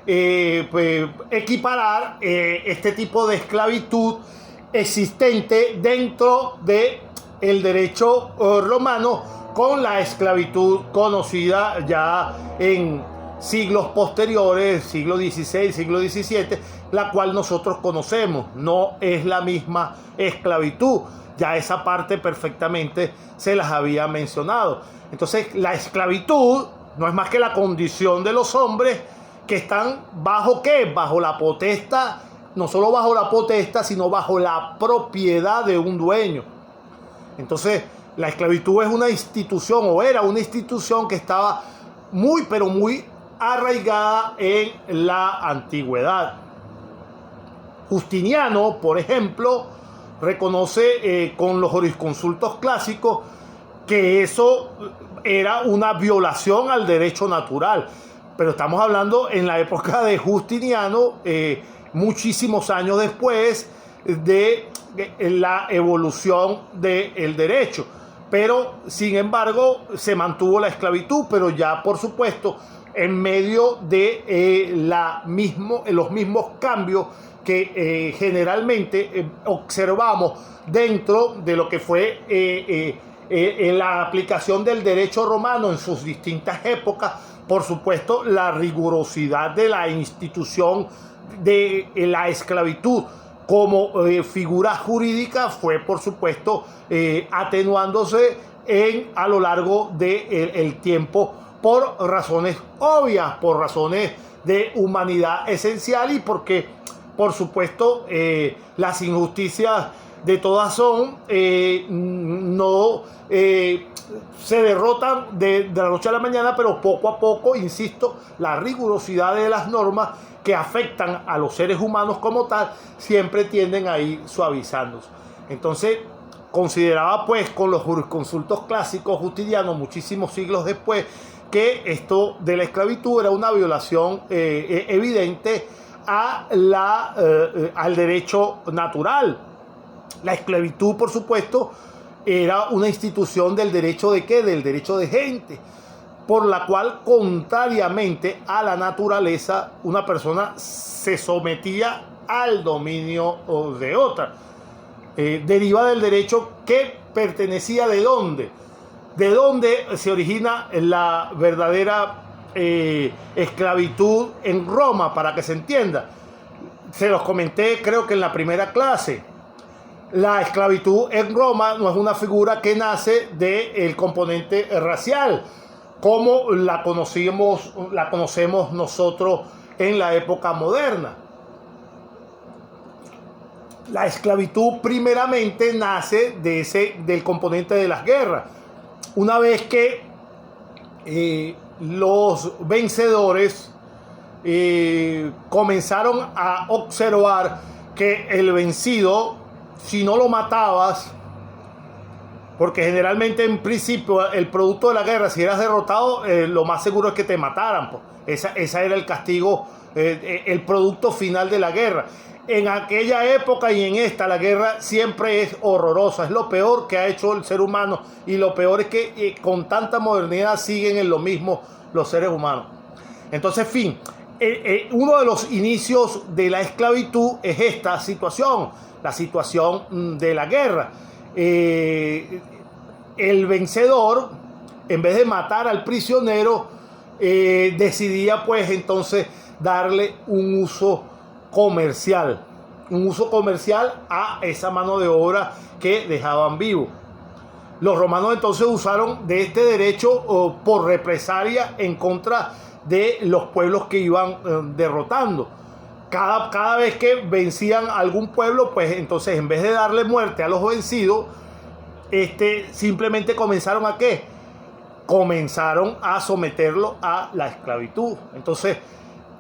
pues, equiparar este tipo de esclavitud existente dentro del derecho romano con la esclavitud conocida ya en siglos posteriores, siglo XVI, siglo XVII, la cual nosotros conocemos. No es la misma esclavitud. Ya esa parte perfectamente se las había mencionado. Entonces, la esclavitud no es más que la condición de los hombres que están bajo ¿qué? Bajo la potestad, no solo bajo la potestad, sino bajo la propiedad de un dueño. Entonces, la esclavitud es una institución, o era una institución que estaba muy, pero muy arraigada en la antigüedad. Justiniano, por ejemplo, reconoce con los jurisconsultos clásicos que eso era una violación al derecho natural. Pero estamos hablando en la época de Justiniano, muchísimos años después de la evolución del derecho. Pero, sin embargo, se mantuvo la esclavitud, pero ya, por supuesto, en medio de los mismos cambios que generalmente observamos dentro de lo que fue la aplicación del derecho romano en sus distintas épocas. Por supuesto, la rigurosidad de la institución de la esclavitud como figura jurídica fue, por supuesto, atenuándose a lo largo del tiempo por razones obvias, por razones de humanidad esencial y porque, por supuesto, las injusticias de todas son, no se derrotan de la noche a la mañana, pero poco a poco, insisto, la rigurosidad de las normas que afectan a los seres humanos como tal, siempre tienden a ir suavizándose. Entonces, consideraba pues con los jurisconsultos clásicos justinianos, muchísimos siglos después, que esto de la esclavitud era una violación evidente al derecho natural. La esclavitud, por supuesto, era una institución del derecho de ¿qué? Del derecho de gente, por la cual, contrariamente a la naturaleza, una persona se sometía al dominio de otra. Deriva del derecho que pertenecía ¿de dónde? ¿De dónde se origina la verdadera esclavitud en Roma? Para que se entienda. Se los comenté, creo que en la primera clase. La esclavitud en Roma no es una figura que nace del componente racial, como la conocemos nosotros en la época moderna. La esclavitud primeramente nace del componente de las guerras. Una vez que los vencedores comenzaron a observar que el vencido, si no lo matabas, porque generalmente en principio el producto de la guerra, si eras derrotado, lo más seguro es que te mataran, pues. Esa era el castigo, el producto final de la guerra. En aquella época y en esta, la guerra siempre es horrorosa, es lo peor que ha hecho el ser humano, y lo peor es que con tanta modernidad siguen en lo mismo los seres humanos. Entonces, fin, uno de los inicios de la esclavitud es esta situación, la situación de la guerra. El vencedor, en vez de matar al prisionero, decidía pues entonces darle un uso comercial a esa mano de obra que dejaban vivo. Los romanos entonces usaron de este derecho por represalia en contra de los pueblos que iban derrotando. Cada vez que vencían a algún pueblo, pues entonces en vez de darle muerte a los vencidos, simplemente comenzaron ¿a qué? Comenzaron a someterlo a la esclavitud. Entonces,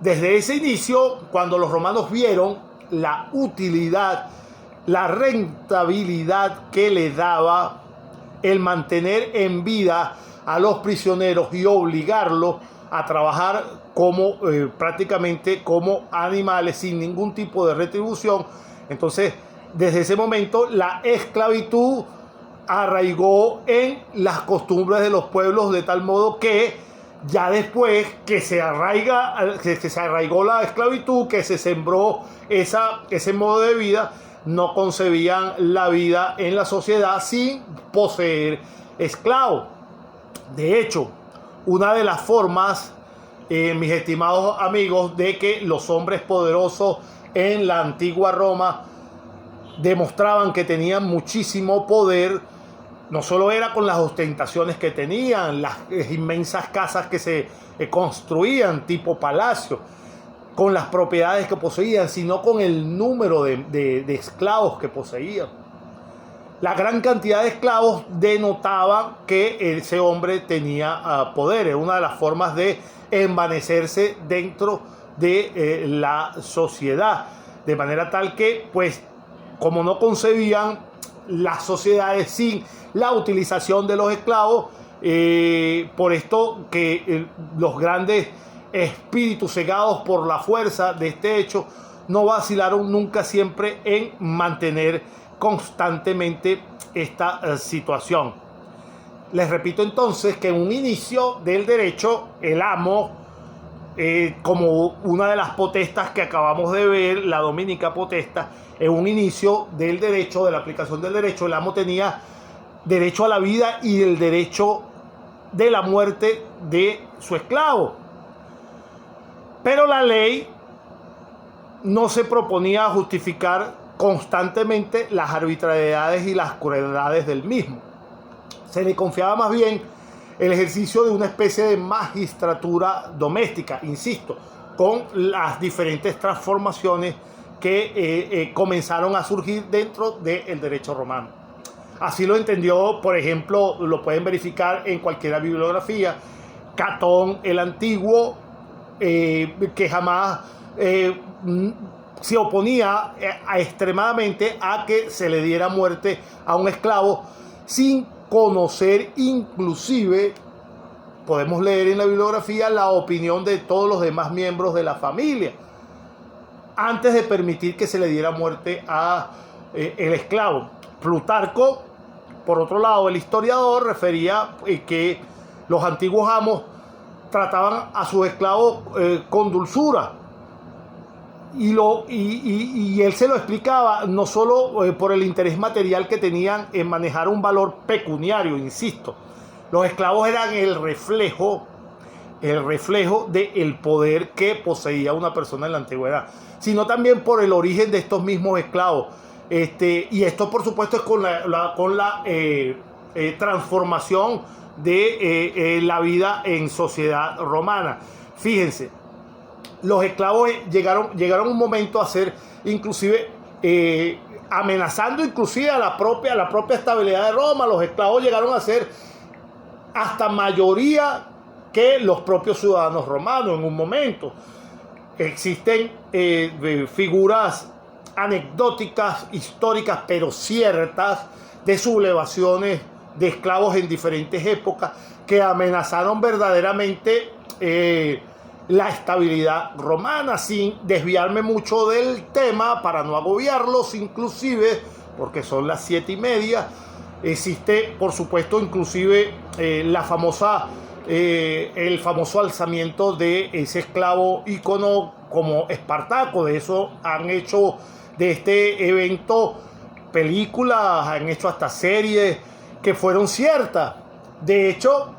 desde ese inicio, cuando los romanos vieron la utilidad, la rentabilidad que le daba el mantener en vida a los prisioneros y obligarlos a trabajar como prácticamente como animales sin ningún tipo de retribución, entonces desde ese momento la esclavitud arraigó en las costumbres de los pueblos, de tal modo que Ya después que se arraigó la esclavitud, que se sembró ese modo de vida, no concebían la vida en la sociedad sin poseer esclavos. De hecho, una de las formas, mis estimados amigos, de que los hombres poderosos en la antigua Roma demostraban que tenían muchísimo poder, no solo era con las ostentaciones que tenían, las inmensas casas que se construían tipo palacio, con las propiedades que poseían, sino con el número de esclavos que poseían. La gran cantidad de esclavos denotaba que ese hombre tenía poder. Era una de las formas de envanecerse dentro de la sociedad. De manera tal que, pues, como no concebían las sociedades sin la utilización de los esclavos, por esto que los grandes espíritus cegados por la fuerza de este hecho no vacilaron nunca, siempre en mantener constantemente esta situación. Les repito entonces que en un inicio del derecho, el amo, como una de las potestas que acabamos de ver, la dominica potesta, en un inicio del derecho, de la aplicación del derecho, el amo tenía derecho a la vida y el derecho de la muerte de su esclavo. Pero la ley no se proponía justificar constantemente las arbitrariedades y las crueldades del mismo. Se le confiaba más bien el ejercicio de una especie de magistratura doméstica, insisto, con las diferentes transformaciones que comenzaron a surgir dentro del derecho romano. Así lo entendió, por ejemplo, lo pueden verificar en cualquier bibliografía, Catón el Antiguo, que jamás se oponía extremadamente a que se le diera muerte a un esclavo sin conocer, inclusive, podemos leer en la bibliografía, la opinión de todos los demás miembros de la familia, antes de permitir que se le diera muerte a el esclavo. Plutarco, por otro lado, el historiador, refería que los antiguos amos trataban a sus esclavos con dulzura. Y él se lo explicaba no solo por el interés material que tenían en manejar un valor pecuniario, insisto. Los esclavos eran el reflejo del poder que poseía una persona en la antigüedad, sino también por el origen de estos mismos esclavos. Y esto, por supuesto, es con la transformación de la vida en sociedad romana. Fíjense, los esclavos llegaron un momento a ser inclusive amenazando inclusive a la propia estabilidad de Roma. Los esclavos llegaron a ser hasta mayoría que los propios ciudadanos romanos en un momento. Existen figuras anecdóticas, históricas, pero ciertas, de sublevaciones de esclavos en diferentes épocas que amenazaron verdaderamente la estabilidad romana. Sin desviarme mucho del tema para no agobiarlos, inclusive porque son las 7:30, existe por supuesto inclusive el famoso alzamiento de ese esclavo ícono como Espartaco. De eso han hecho de este evento películas, han hecho hasta series que fueron ciertas. De hecho,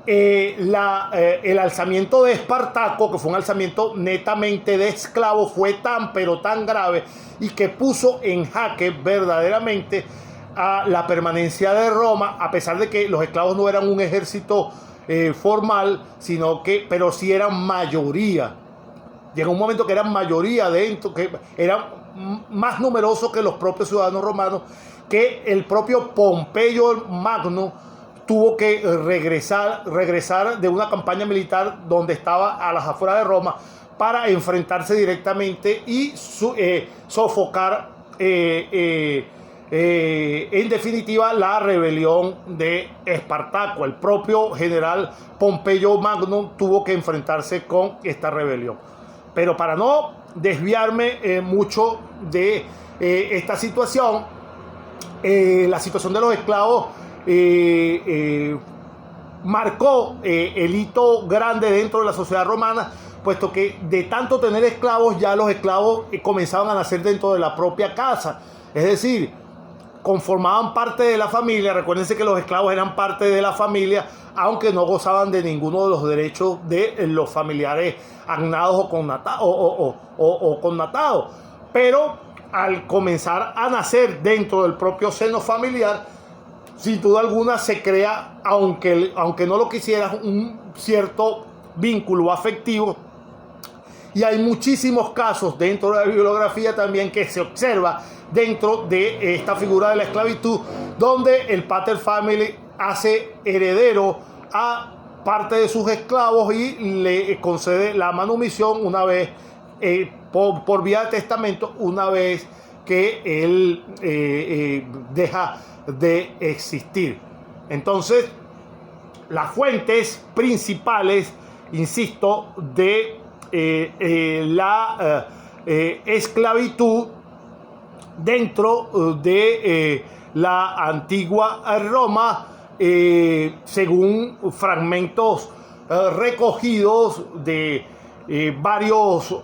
el alzamiento de Espartaco, que fue un alzamiento netamente de esclavos, fue tan pero tan grave y que puso en jaque verdaderamente a la permanencia de Roma, a pesar de que los esclavos no eran un ejército formal, pero sí eran mayoría. Llegó un momento que eran mayoría dentro, que eran más numerosos que los propios ciudadanos romanos, que el propio Pompeyo Magno tuvo que regresar de una campaña militar donde estaba a las afueras de Roma para enfrentarse directamente y sofocar en definitiva la rebelión de Espartaco. El propio general Pompeyo Magno tuvo que enfrentarse con esta rebelión. Pero para no desviarme mucho de esta situación, la situación de los esclavos marcó el hito grande dentro de la sociedad romana, puesto que de tanto tener esclavos, ya los esclavos comenzaban a nacer dentro de la propia casa. Es decir, conformaban parte de la familia. Recuérdense que los esclavos eran parte de la familia, aunque no gozaban de ninguno de los derechos de los familiares agnados o connatados. Pero al comenzar a nacer dentro del propio seno familiar, sin duda alguna se crea, aunque no lo quisieras, un cierto vínculo afectivo. Y hay muchísimos casos dentro de la bibliografía también que se observa dentro de esta figura de la esclavitud, donde el pater family hace heredero a parte de sus esclavos y le concede la manumisión una vez, por vía de testamento, una vez que él deja de existir. Entonces, las fuentes principales, insisto, de la esclavitud dentro de la antigua Roma, según fragmentos recogidos de varios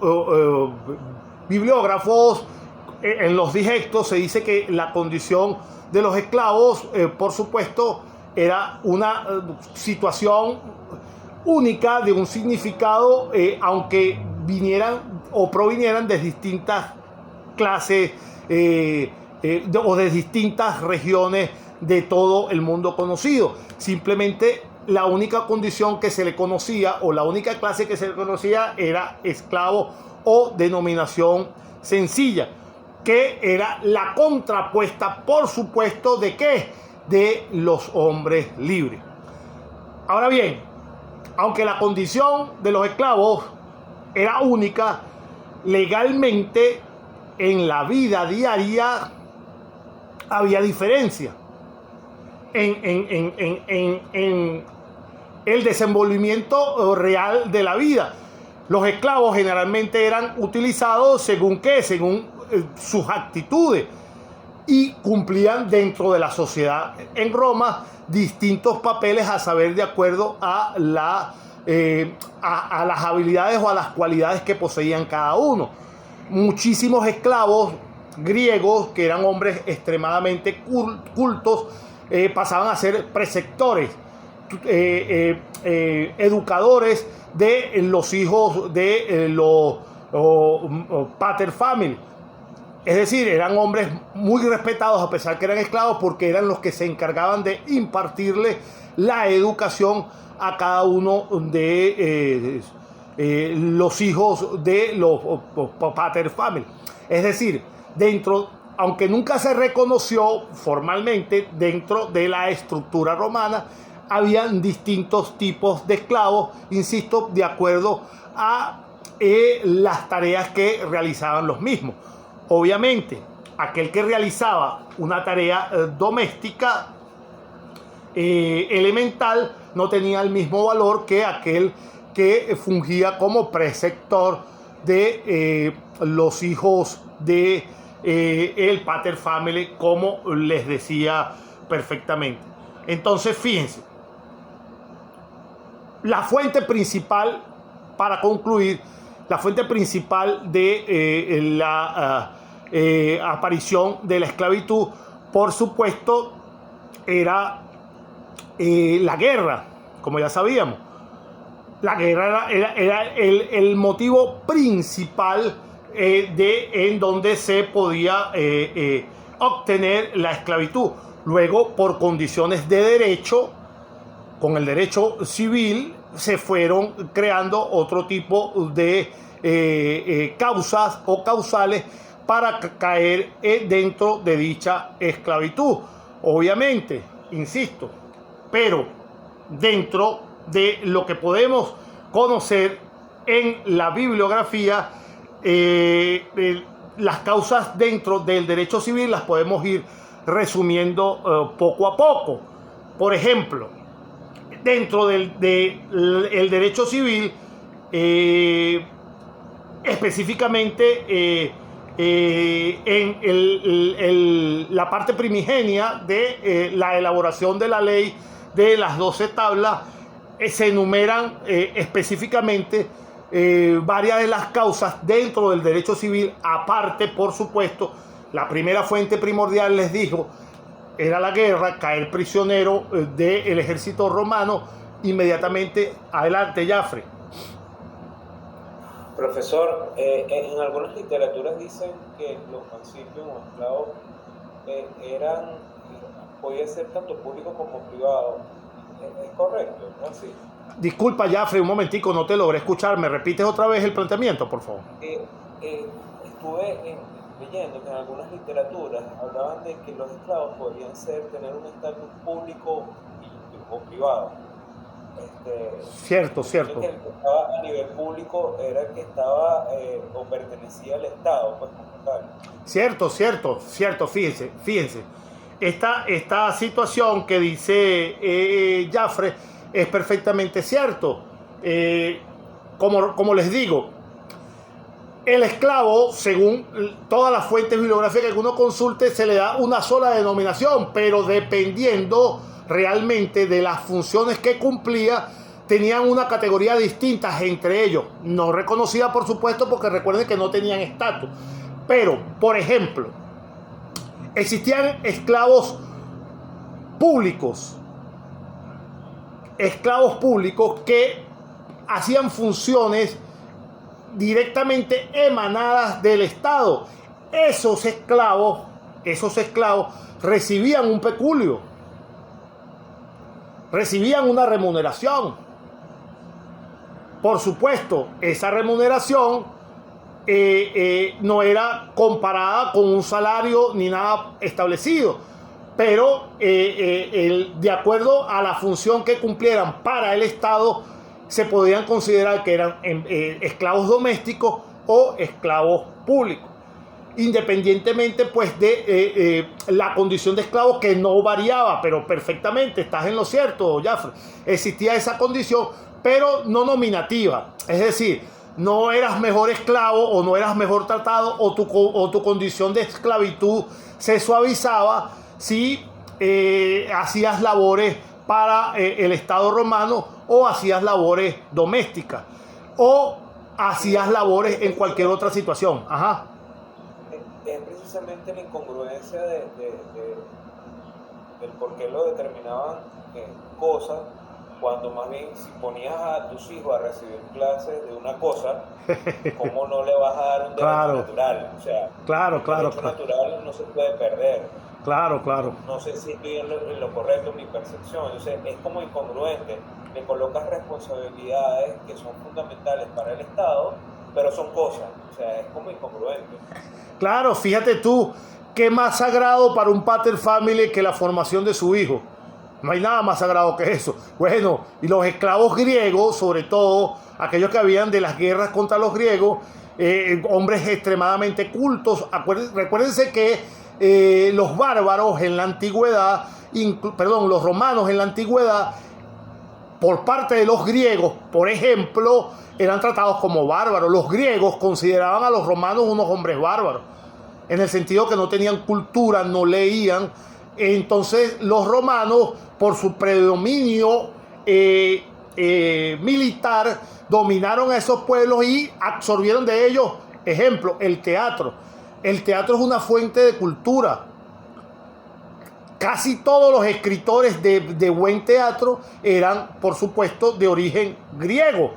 bibliógrafos, en los digestos se dice que la condición de los esclavos, por supuesto, era una situación única, de un significado, aunque vinieran o provinieran de distintas clases o de distintas regiones de todo el mundo conocido. Simplemente la única condición que se le conocía, o la única clase que se le conocía, era esclavo o denominación sencilla, que era la contrapuesta, por supuesto, ¿de qué? De los hombres libres. Ahora bien, aunque la condición de los esclavos era única, legalmente en la vida diaria había diferencia en el desenvolvimiento real de la vida. Los esclavos generalmente eran utilizados según qué, según sus actitudes, y cumplían dentro de la sociedad en Roma distintos papeles, a saber, de acuerdo a las habilidades o a las cualidades que poseían cada uno. Muchísimos esclavos griegos, que eran hombres extremadamente cultos, pasaban a ser preceptores, educadores de los hijos de los pater family. Es decir, eran hombres muy respetados, a pesar que eran esclavos, porque eran los que se encargaban de impartirle la educación a cada uno de los hijos de los pater family. Es decir, aunque nunca se reconoció formalmente, dentro de la estructura romana habían distintos tipos de esclavos, insisto, de acuerdo a las tareas que realizaban los mismos. Obviamente, aquel que realizaba una tarea doméstica elemental no tenía el mismo valor que aquel que fungía como preceptor de los hijos de el pater family, como les decía perfectamente. Entonces, fíjense, la fuente principal, para concluir, la fuente principal de la aparición de la esclavitud, por supuesto, era la guerra, como ya sabíamos. La guerra era el motivo principal en donde se podía obtener la esclavitud. Luego, por condiciones de derecho, con el derecho civil, se fueron creando otro tipo de causas o causales para caer dentro de dicha esclavitud. Obviamente, insisto, pero dentro de lo que podemos conocer en la bibliografía, las causas dentro del derecho civil las podemos ir resumiendo poco a poco. Por ejemplo, dentro del derecho civil, específicamente en la parte primigenia de la elaboración de la ley de las 12 tablas se enumeran específicamente varias de las causas dentro del derecho civil. Aparte, por supuesto, la primera fuente primordial, les dijo, era la guerra, caer prisionero del ejército romano inmediatamente. Adelante, Jafre. Profesor, en algunas literaturas dicen que los mancipios o esclavos podía ser tanto público como privado. ¿Es correcto? ¿No? Sí. Disculpa, Jafre, un momentico, no te logré escuchar. ¿Me repites otra vez el planteamiento, por favor? Estuve leyendo que en algunas literaturas hablaban de que los esclavos podrían tener un estatus público o privado. Cierto. Que el que estaba a nivel público era el que estaba o pertenecía al Estado, pues como tal. Cierto, fíjense. Esta situación que dice Jafre es perfectamente cierto. Como les digo, el esclavo, según todas las fuentes bibliográficas que uno consulte, se le da una sola denominación, pero dependiendo realmente de las funciones que cumplía, tenían una categoría distinta entre ellos, no reconocida por supuesto, porque recuerden que no tenían estatus. Pero, por ejemplo, existían esclavos públicos que hacían funciones directamente emanadas del Estado. Esos esclavos recibían un peculio, recibían una remuneración. Por supuesto, esa remuneración no era comparada con un salario ni nada establecido, pero de acuerdo a la función que cumplieran para el Estado, se podían considerar que eran esclavos domésticos o esclavos públicos, independientemente pues de la condición de esclavo, que no variaba, pero perfectamente, estás en lo cierto, Jafre. Existía esa condición, pero no nominativa, es decir, no eras mejor esclavo o no eras mejor tratado, o tu condición de esclavitud se suavizaba si hacías labores para el Estado romano, o hacías labores domésticas, o hacías labores en cualquier otra situación. Ajá. Es precisamente la incongruencia del por qué lo determinaban cosas, cuando más bien si ponías a tus hijos a recibir clases de una cosa, ¿cómo no le vas a dar un derecho natural? O sea, el derecho natural no se puede perder. Claro. No sé si estoy en lo correcto, mi percepción. Entonces es como incongruente. Le colocas responsabilidades que son fundamentales para el Estado, pero son cosas. O sea, es como incongruente. Claro, fíjate tú, qué más sagrado para un pater familias que la formación de su hijo. No hay nada más sagrado que eso. Bueno, y los esclavos griegos, sobre todo aquellos que habían de las guerras contra los griegos, hombres extremadamente cultos. Recuérdense que los bárbaros en la antigüedad, los romanos en la antigüedad, por parte de los griegos, por ejemplo, eran tratados como bárbaros. Los griegos consideraban a los romanos unos hombres bárbaros, en el sentido que no tenían cultura, no leían. Entonces los romanos, por su predominio militar, dominaron a esos pueblos y absorbieron de ellos, ejemplo, el teatro. El teatro es una fuente de cultura. Casi todos los escritores de buen teatro eran, por supuesto, de origen griego.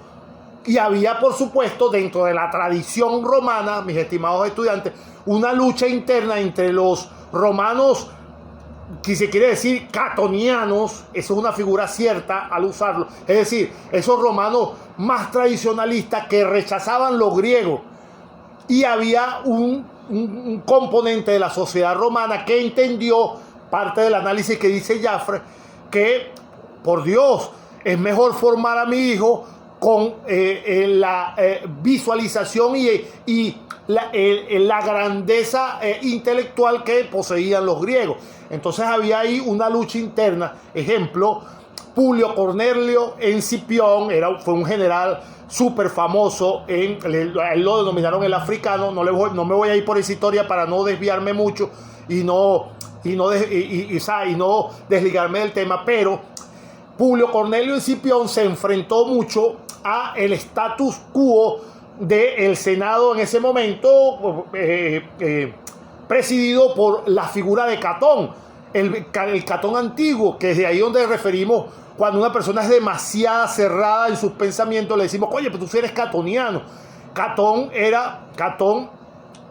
Y había, por supuesto, dentro de la tradición romana, mis estimados estudiantes, una lucha interna entre los romanos, que se quiere decir catonianos, eso es una figura cierta al usarlo, es decir, esos romanos más tradicionalistas que rechazaban lo griego. Y había un componente de la sociedad romana que entendió, parte del análisis que dice Jafre, que, por Dios, es mejor formar a mi hijo con la visualización y la grandeza intelectual que poseían los griegos. Entonces había ahí una lucha interna. Ejemplo, Publio Cornelio Escipión fue un general súper famoso, él lo denominaron el africano. No me voy a ir por esa historia para no desviarme mucho y no desligarme del tema, pero Publio Cornelio Escipión se enfrentó mucho a el status quo del Senado en ese momento, presidido por la figura de Catón, el Catón antiguo, que es de ahí donde referimos cuando una persona es demasiado cerrada en sus pensamientos, le decimos, oye, pero tú eres catoniano. Catón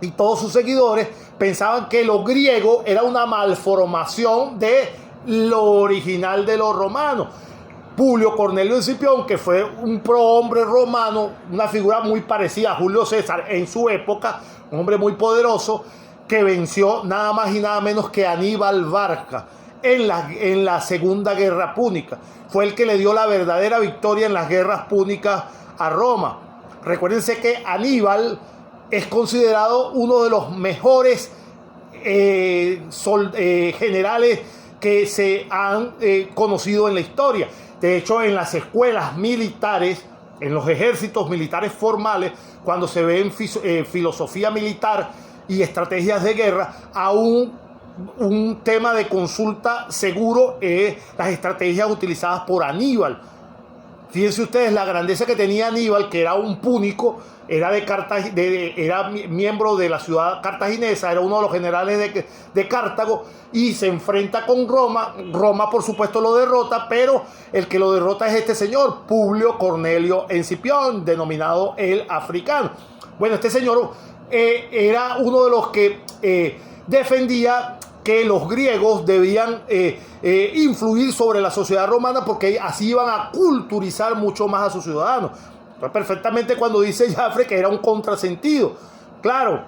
y todos sus seguidores pensaban que lo griego era una malformación de lo original de los romanos. Publio Cornelio Escipión, que fue un prohombre romano, una figura muy parecida a Julio César en su época, un hombre muy poderoso, que venció nada más y nada menos que Aníbal Barca en la Segunda Guerra Púnica. Fue el que le dio la verdadera victoria en las guerras púnicas a Roma. Recuérdense que Aníbal es considerado uno de los mejores generales que se han conocido en la historia. De hecho, en las escuelas militares, en los ejércitos militares formales, cuando se ve en filosofía militar y estrategias de guerra, aún un tema de consulta seguro es las estrategias utilizadas por Aníbal. Fíjense ustedes la grandeza que tenía Aníbal, que era un púnico, era era miembro de la ciudad cartaginesa, era uno de los generales de Cartago, y se enfrenta con Roma. Roma, por supuesto, lo derrota, pero el que lo derrota es este señor, Publio Cornelio Escipión, denominado el africano. Bueno, este señor era uno de los que defendía que los griegos debían influir sobre la sociedad romana, porque así iban a culturizar mucho más a sus ciudadanos. Entonces, perfectamente cuando dice Jafre que era un contrasentido. Claro,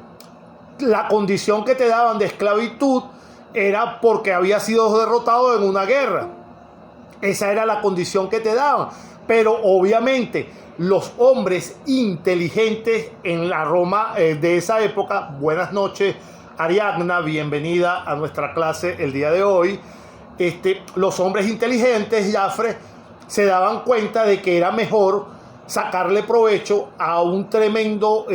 la condición que te daban de esclavitud era porque había sido derrotado en una guerra. Esa era la condición que te daban. Pero obviamente los hombres inteligentes en la Roma de esa época, buenas noches Ariadna, bienvenida a nuestra clase el día de hoy. Los hombres inteligentes, Jafre, se daban cuenta de que era mejor sacarle provecho a un tremendo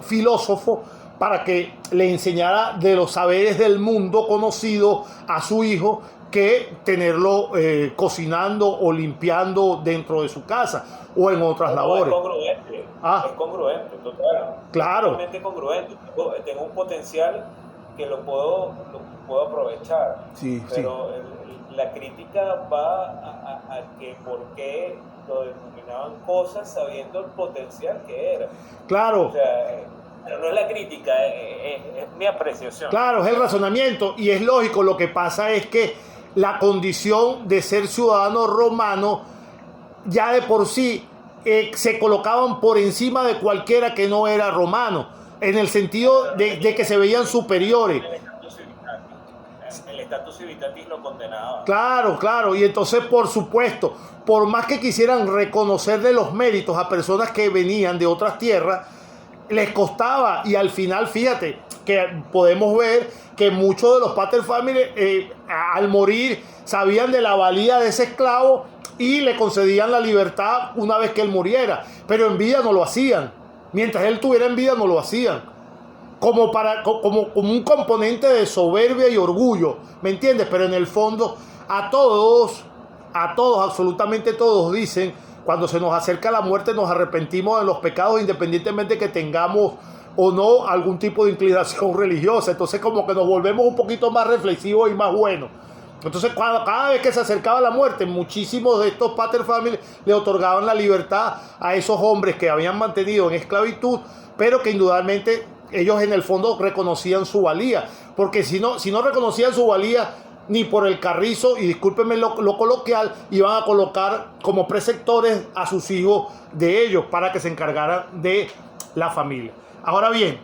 filósofo para que le enseñara de los saberes del mundo conocido a su hijo, que tenerlo cocinando o limpiando dentro de su casa o en otras labores. Es congruente, es congruente, total. Claro. Totalmente congruente. Tengo un potencial que lo puedo aprovechar. Sí, pero sí. La crítica va a que por qué lo denominaban cosas sabiendo el potencial que era. Claro. O sea, pero no es la crítica, es mi apreciación. Claro, es el razonamiento y es lógico. Lo que pasa es que la condición de ser ciudadano romano ya de por sí se colocaban por encima de cualquiera que no era romano, en el sentido de que se veían superiores. El estatus civitatis lo condenaba. Claro, y entonces, por supuesto, por más que quisieran reconocerle los méritos a personas que venían de otras tierras, les costaba, y al final, fíjate, que podemos ver que muchos de los paterfamilies al morir sabían de la valía de ese esclavo y le concedían la libertad una vez que él muriera, pero en vida no lo hacían. Mientras él tuviera en vida no lo hacían. Como un componente de soberbia y orgullo, ¿me entiendes? Pero en el fondo a todos, absolutamente todos dicen, cuando se nos acerca la muerte nos arrepentimos de los pecados, independientemente que tengamos o no algún tipo de inclinación religiosa. Entonces como que nos volvemos un poquito más reflexivos y más buenos. Entonces cada vez que se acercaba la muerte, muchísimos de estos paterfamilies le otorgaban la libertad a esos hombres que habían mantenido en esclavitud, pero que indudablemente ellos en el fondo reconocían su valía, porque si no reconocían su valía, ni por el carrizo, y discúlpenme lo coloquial, iban a colocar como preceptores a sus hijos de ellos para que se encargaran de la familia. Ahora bien,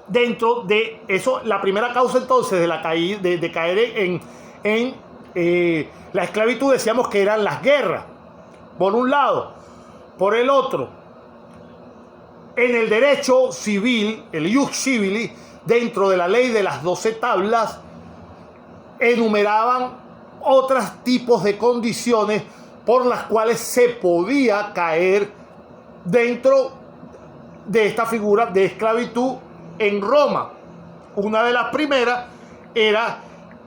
dentro de eso, la primera causa entonces de caer en la esclavitud, decíamos que eran las guerras, por un lado. Por el otro, en el derecho civil, el ius civili, dentro de la ley de las 12 tablas, enumeraban otros tipos de condiciones por las cuales se podía caer dentro de esta figura de esclavitud en Roma. Una de las primeras era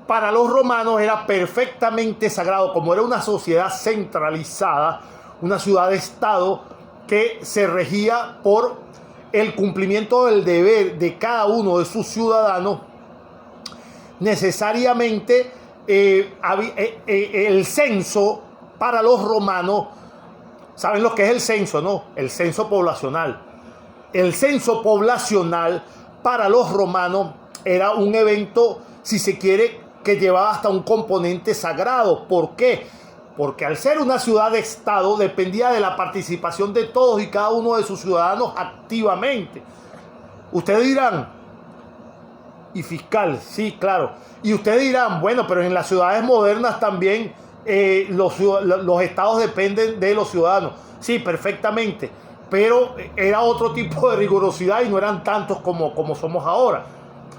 para los romanos era perfectamente sagrado, como era una sociedad centralizada, una ciudad-estado que se regía por el cumplimiento del deber de cada uno de sus ciudadanos. Necesariamente el censo para los romanos, ¿saben lo que es el censo, no? El censo poblacional. El censo poblacional para los romanos era un evento, si se quiere, que llevaba hasta un componente sagrado. ¿Por qué? Porque al ser una ciudad-estado dependía de la participación de todos y cada uno de sus ciudadanos activamente. Ustedes dirán, y fiscal, sí, claro. Y ustedes dirán, bueno, pero en las ciudades modernas también los estados dependen de los ciudadanos. Sí, perfectamente. Pero era otro tipo de rigurosidad y no eran tantos como somos ahora.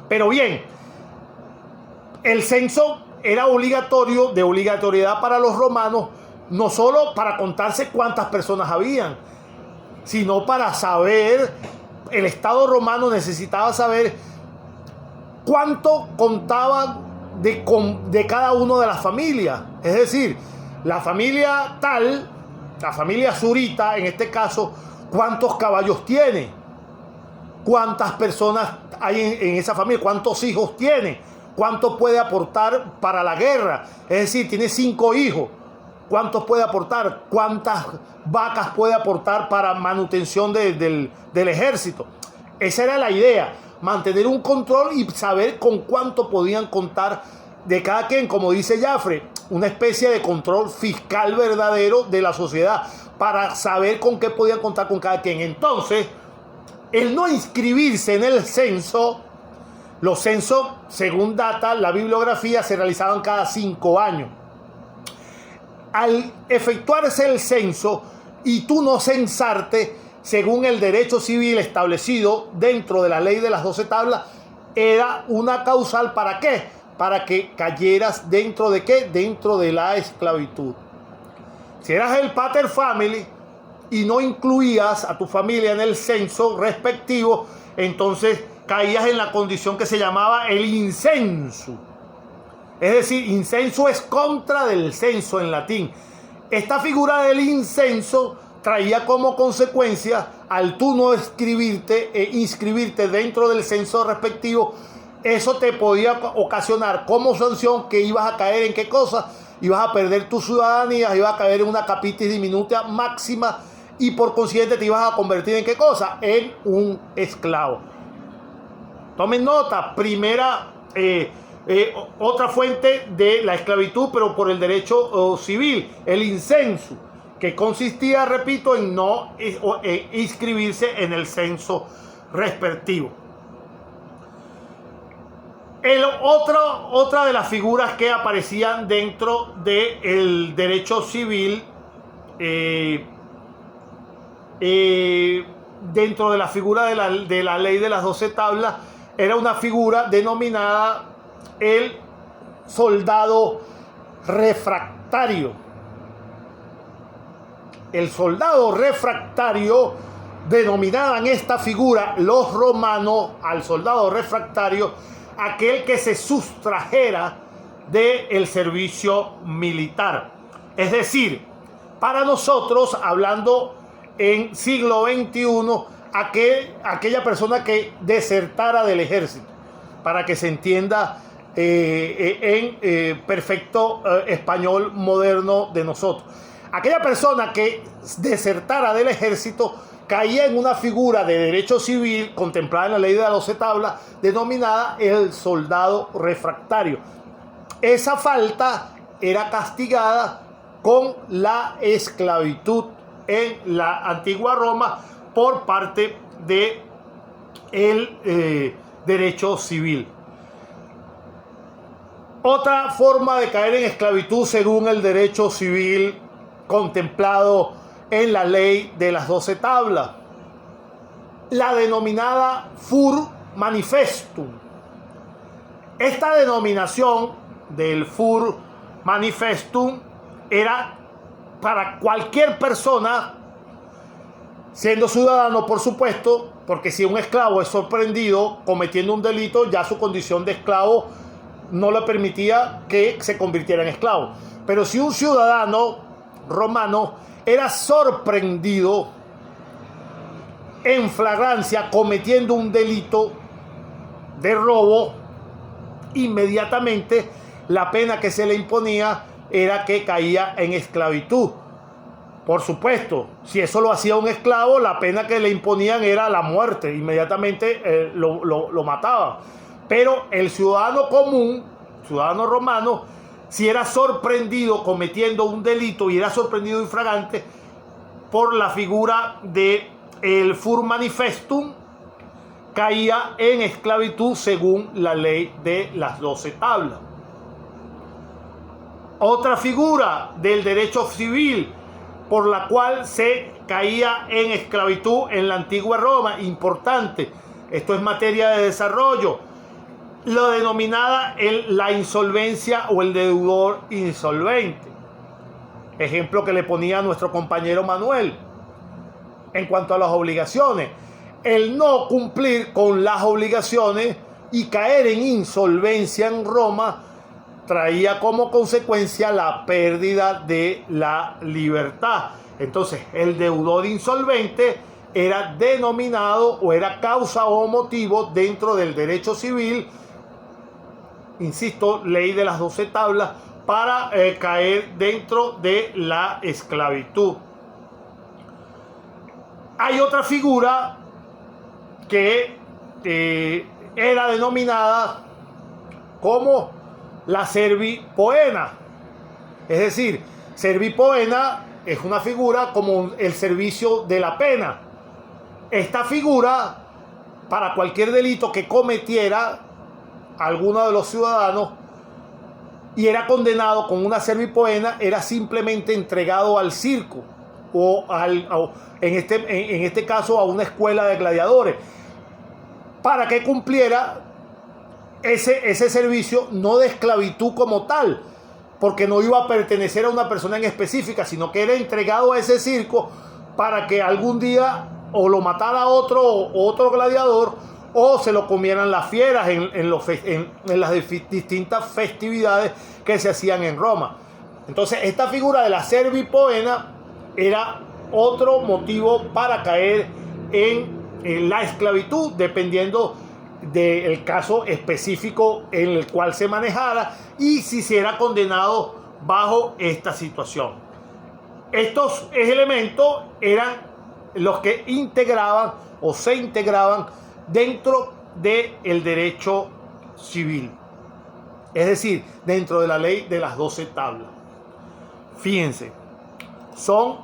Pero bien, el censo era obligatorio, de obligatoriedad para los romanos, no solo para contarse cuántas personas habían, sino para saber, el Estado romano necesitaba saber cuánto contaban de cada una de las familias. Es decir, la familia tal, la familia Zurita, en este caso, cuántos caballos tiene, cuántas personas hay en esa familia, cuántos hijos tiene, cuánto puede aportar para la guerra. Es decir, tiene 5 hijos, cuántos puede aportar, cuántas vacas puede aportar para manutención del ejército. Esa era la idea, mantener un control y saber con cuánto podían contar de cada quien, como dice Jafre, una especie de control fiscal verdadero de la sociedad para saber con qué podían contar con cada quien. Entonces, el no inscribirse en el censo, los censos, según data la bibliografía, se realizaban cada 5 años. Al efectuarse el censo y tú no censarte, según el derecho civil establecido dentro de la ley de las 12 tablas, era una causal. ¿Para qué? Para que cayeras dentro de ¿qué? Dentro de la esclavitud. Si eras el pater family y no incluías a tu familia en el censo respectivo, entonces caías en la condición que se llamaba el incenso. Es decir, incenso es contra del censo en latín. Esta figura del incenso traía como consecuencia, al tú no inscribirte dentro del censo respectivo, eso te podía ocasionar como sanción que ibas a caer en qué cosa, ibas a perder tu ciudadanía, ibas a caer en una capitis diminuta máxima y por consiguiente te ibas a convertir en qué cosa, en un esclavo. Tomen nota, primera, otra fuente de la esclavitud, pero por el derecho civil, el incenso, que consistía, repito, en no inscribirse en el censo respectivo. Otra de las figuras que aparecían dentro del derecho civil, dentro de la figura de la ley de las 12 tablas, era una figura denominada el soldado refractario. El soldado refractario, denominaban esta figura los romanos al soldado refractario, aquel que se sustrajera del servicio militar. Es decir, para nosotros, hablando en siglo XXI, aquella persona que desertara del ejército, para que se entienda en perfecto español moderno de nosotros. Aquella persona que desertara del ejército caía en una figura de derecho civil contemplada en la ley de las 12 tablas, denominada el soldado refractario. Esa falta era castigada con la esclavitud en la antigua Roma por parte del derecho civil. Otra forma de caer en esclavitud según el derecho civil contemplado en la ley de las 12 tablas, la denominada fur manifestum. Esta denominación del fur manifestum era para cualquier persona, siendo ciudadano, por supuesto, porque si un esclavo es sorprendido cometiendo un delito, ya su condición de esclavo no le permitía que se convirtiera en esclavo. Pero si un ciudadano romano era sorprendido en flagrancia cometiendo un delito de robo, inmediatamente la pena que se le imponía era que caía en esclavitud. Por supuesto, si eso lo hacía un esclavo, la pena que le imponían era la muerte, inmediatamente lo mataban. Pero el ciudadano común, ciudadano romano, si era sorprendido cometiendo un delito y era sorprendido infragante por la figura de el fur manifestum, caía en esclavitud según la ley de las 12 tablas. Otra figura del derecho civil por la cual se caía en esclavitud en la antigua Roma, importante, esto es materia de desarrollo, lo denominada la insolvencia o el deudor insolvente. Ejemplo que le ponía a nuestro compañero Manuel en cuanto a las obligaciones. El no cumplir con las obligaciones y caer en insolvencia en Roma traía como consecuencia la pérdida de la libertad. Entonces, el deudor insolvente era denominado o era causa o motivo dentro del derecho civil, insisto, ley de las 12 tablas, para caer dentro de la esclavitud. Hay otra figura que era denominada como la servipoena. Es decir, servipoena es una figura como el servicio de la pena. Esta figura, para cualquier delito que cometiera alguno de los ciudadanos y era condenado con una servipoena, era simplemente entregado al circo o en este caso a una escuela de gladiadores para que cumpliera ese servicio, no de esclavitud como tal, porque no iba a pertenecer a una persona en específica, sino que era entregado a ese circo para que algún día o lo matara otro gladiador o se lo comieran las fieras en las distintas festividades que se hacían en Roma. Entonces, esta figura de la servipoena era otro motivo para caer en la esclavitud, dependiendo del caso específico en el cual se manejara y si se era condenado bajo esta situación. Estos elementos eran los que integraban o se integraban dentro del derecho civil, es decir, dentro de la ley de las 12 tablas. Fíjense, son